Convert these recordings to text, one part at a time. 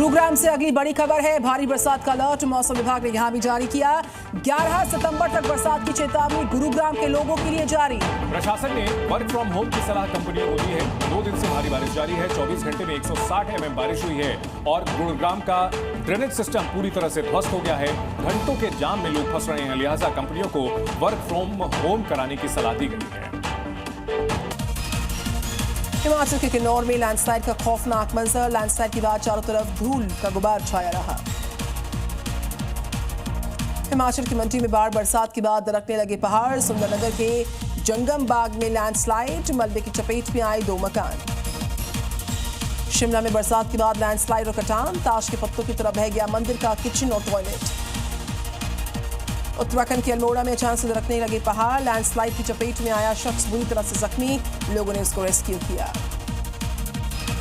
गुरुग्राम से अगली बड़ी खबर है। भारी बरसात का अलर्ट मौसम विभाग ने यहां भी जारी किया। 11 सितंबर तक बरसात की चेतावनी गुरुग्राम के लोगों के लिए जारी। प्रशासन ने वर्क फ्रॉम होम की सलाह कंपनियों को दी है। 2 दिन से भारी बारिश जारी है। 24 घंटे में 160 mm बारिश हुई है और गुरुग्राम का ड्रेनेज सिस्टम पूरी तरह से ध्वस्त हो गया है। घंटों के जाम में लोग फंस रहे हैं, लिहाजा कंपनियों को वर्क फ्रॉम होम कराने की सलाह दी गई है। हिमाचल के किन्नौर में लैंडस्लाइड का खौफनाक मंजर। लैंडस्लाइड के बाद चारों तरफ धूल का गुबार छाया रहा। हिमाचल की मंडी में बाढ़ बरसात के बाद दरकने लगे पहाड़। सुंदरनगर के जंगम बाग में लैंडस्लाइड, मलबे की चपेट में आए 2 मकान। शिमला में बरसात के बाद लैंडस्लाइड और कटान। ताश के पत्तों की तरह बह गया मंदिर का किचन और टॉयलेट। उत्तराखंड के अल्मोड़ा में अचानक से दरकने लगे पहाड़। लैंडस्लाइड की चपेट में आया शख्स बुरी तरह से जख्मी, लोगों ने उसको रेस्क्यू किया।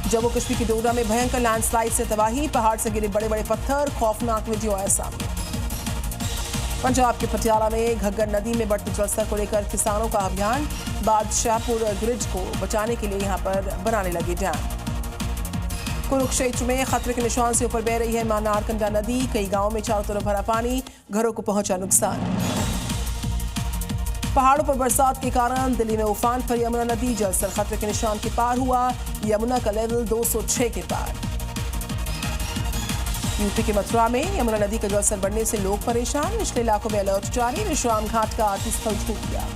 जम्मू कश्मीर की डोडा में भयंकर लैंडस्लाइड से तबाही। पहाड़ से गिरे बड़े बड़े पत्थर, खौफनाक वीडियो आया सामने। पंजाब के पटियाला में घग्गर नदी में बढ़ते जलस्तर को लेकर किसानों का अभियान। बादशाहपुर ग्रिड को बचाने के लिए यहां पर बनाने लगे डैम। कुरुक्षेत्र में खतरे के निशान से ऊपर बह रही है मां नारकंडा नदी। कई गांवों में चारों तरफ भरा पानी, घरों को पहुंचा नुकसान। पहाड़ों पर बरसात के कारण दिल्ली में उफान पर यमुना नदी। जलस्तर खतरे के निशान के पार हुआ। यमुना का लेवल 206 के पार। यूपी के मथुरा में यमुना नदी का जलस्तर बढ़ने से लोग परेशान। निचले इलाकों में अलर्ट जारी। विश्राम घाट का आरती स्थल छूट गया।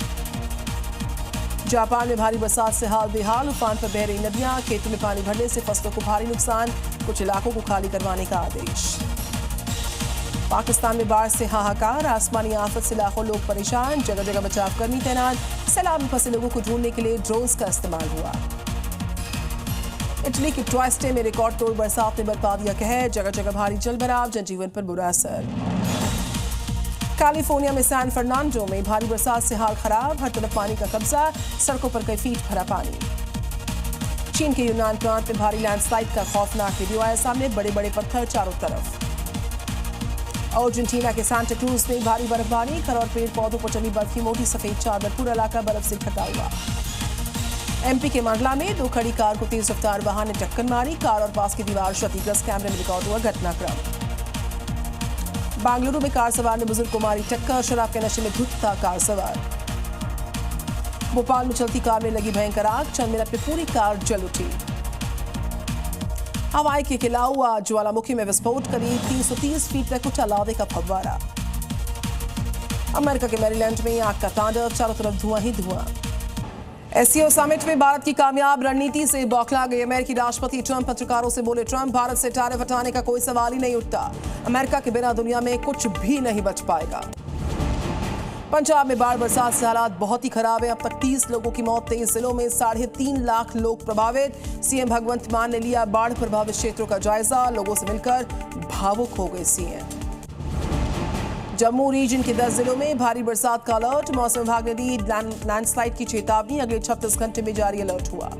जापान में भारी बरसात से हाल बेहाल। उफान पर बह रही नदियां। खेतों में पानी भरने से फसलों को भारी नुकसान। कुछ इलाकों को खाली करवाने का आदेश। पाकिस्तान में बाढ़ से हाहाकार। आसमानी आफत से लाखों लोग परेशान। जगह जगह बचाव कर्मी तैनात। सैलाब में फंसे लोगों को ढूंढने के लिए ड्रोन्स का इस्तेमाल हुआ। इटली के ट्राइस्टे में रिकॉर्ड तोड़ बरसात ने बरपा दिया कहर। जगह जगह भारी जलभराव, जनजीवन पर बुरा असर। कैलिफोर्निया में सैन फर्नांडो में भारी बरसात से हाल खराब। हर तरफ पानी का कब्जा, सड़कों पर कई फीट भरा पानी। चीन के यूनान प्रांत में भारी लैंडस्लाइड का खौफनाक वीडियो आया सामने। बड़े बड़े पत्थर चारों तरफ। अर्जेंटीना के सांता क्रूज में भारी बर्फबारी। घर और पेड़ पौधों पर चली बर्फ की मोटी सफेद चादर, पूरा इलाका बर्फ से ढका हुआ। एमपी के मंडला में 2 खड़ी कार को तेज रफ्तार वाहन ने टक्कर मारी। कार और पास की दीवार क्षतिग्रस्त, कैमरे में रिकॉर्ड हुआ घटनाक्रम। बेंगलुरु में कार सवार ने बुजुर्ग को मारी टक्कर। शराब के नशे में धुत था कार सवार। भोपाल में चलती कार में लगी भयंकर आग। चंद मिनट में पूरी कार जल उठी। हवाई के खिलाफ ज्वालामुखी में विस्फोट, करीब 330 फीट तक उठा लावे का फव्वारा। अमेरिका के मैरीलैंड में आग का तांडव, चारों तरफ धुआं ही धुआं। एससीओ समिट में भारत की कामयाब रणनीति से बौखला गए अमेरिकी राष्ट्रपति ट्रंप। पत्रकारों से बोले ट्रंप, भारत से टैरिफ हटाने का कोई सवाल ही नहीं उठता। अमेरिका के बिना दुनिया में कुछ भी नहीं बच पाएगा। पंजाब में बाढ़ बरसात से हालात बहुत ही खराब है। अब तक 30 लोगों की मौत, 23 जिलों में 3.5 लाख लोग प्रभावित। सीएम भगवंत मान ने लिया बाढ़ प्रभावित क्षेत्रों का जायजा। लोगों से मिलकर भावुक हो गए सीएम। जम्मू रीजन के 10 जिलों में भारी बरसात का अलर्ट। मौसम विभाग ने दी लैंडस्लाइड की चेतावनी। अगले 36 घंटे में जारी अलर्ट हुआ।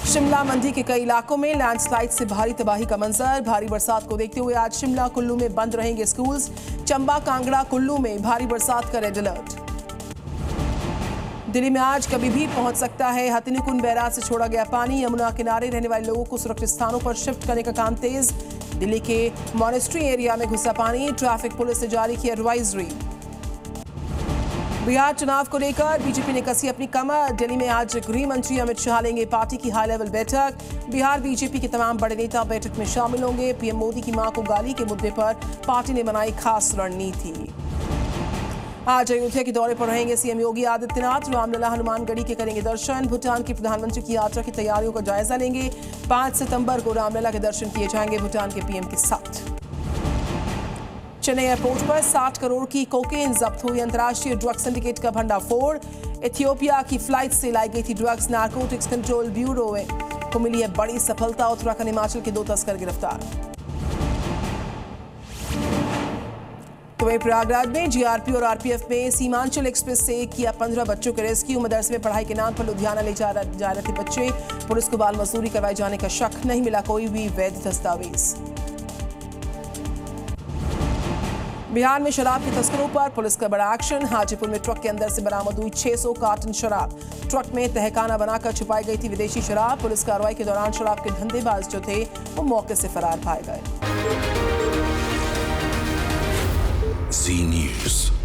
शिमला मंडी के कई इलाकों में लैंडस्लाइड से भारी तबाही का मंजर। भारी बरसात को देखते हुए आज शिमला कुल्लू में बंद रहेंगे स्कूल्स। चंबा, कांगड़ा, कुल्लू में भारी बरसात का रेड अलर्ट। दिल्ली में आज कभी भी पहुंच सकता है। हथिनीकुंड बैराज से छोड़ा गया पानी। यमुना किनारे रहने वाले लोगों को सुरक्षित स्थानों पर शिफ्ट करने का काम तेज। दिल्ली के मॉनेस्ट्री एरिया में घुसा पानी। ट्रैफिक पुलिस ने जारी की एडवाइजरी। बिहार चुनाव को लेकर बीजेपी ने कसी अपनी कमर। दिल्ली में आज गृह मंत्री अमित शाह लेंगे पार्टी की हाई लेवल बैठक। बिहार बीजेपी के तमाम बड़े नेता बैठक में शामिल होंगे। पीएम मोदी की मां को गाली के मुद्दे पर पार्टी ने बनाई खास रणनीति। आज अयोध्या के दौरे पर रहेंगे सीएम योगी आदित्यनाथ। रामलला हनुमानगढ़ी के करेंगे दर्शन। भूटान के प्रधानमंत्री की यात्रा की तैयारियों का जायजा लेंगे। 5 सितंबर को रामलला के दर्शन किए जाएंगे भूटान के पीएम के साथ। चेन्नई एयरपोर्ट पर 60 करोड़ की कोकेन जब्त हुई। अंतर्राष्ट्रीय ड्रग सिंडिकेट का भंडाफोड़। इथियोपिया की फ्लाइट से लाई गई थी ड्रग्स। नारकोटिक्स कंट्रोल ब्यूरो को मिली है बड़ी सफलता। उत्तराखंड, हिमाचल के 2 तस्कर गिरफ्तार। तो वहीं प्रयागराज में जीआरपी और आरपीएफ में सीमांचल एक्सप्रेस से किया 15 बच्चों के रेस्क्यू। मदरसे में पढ़ाई के नाम पर लुधियाना ले जा रहे थे बच्चे। पुलिस को बाल मजदूरी करवाए जाने का शक, नहीं मिला कोई भी वैध दस्तावेज। बिहार में शराब के तस्करों पर पुलिस का बड़ा एक्शन। हाजीपुर में ट्रक के अंदर से बरामद हुई 600 कार्टन शराब। ट्रक में तहखाना बनाकर छुपाई गई थी विदेशी शराब। पुलिस कार्रवाई के दौरान शराब के धंधेबाज जो थे वो मौके से फरार पाए गए। Zee News।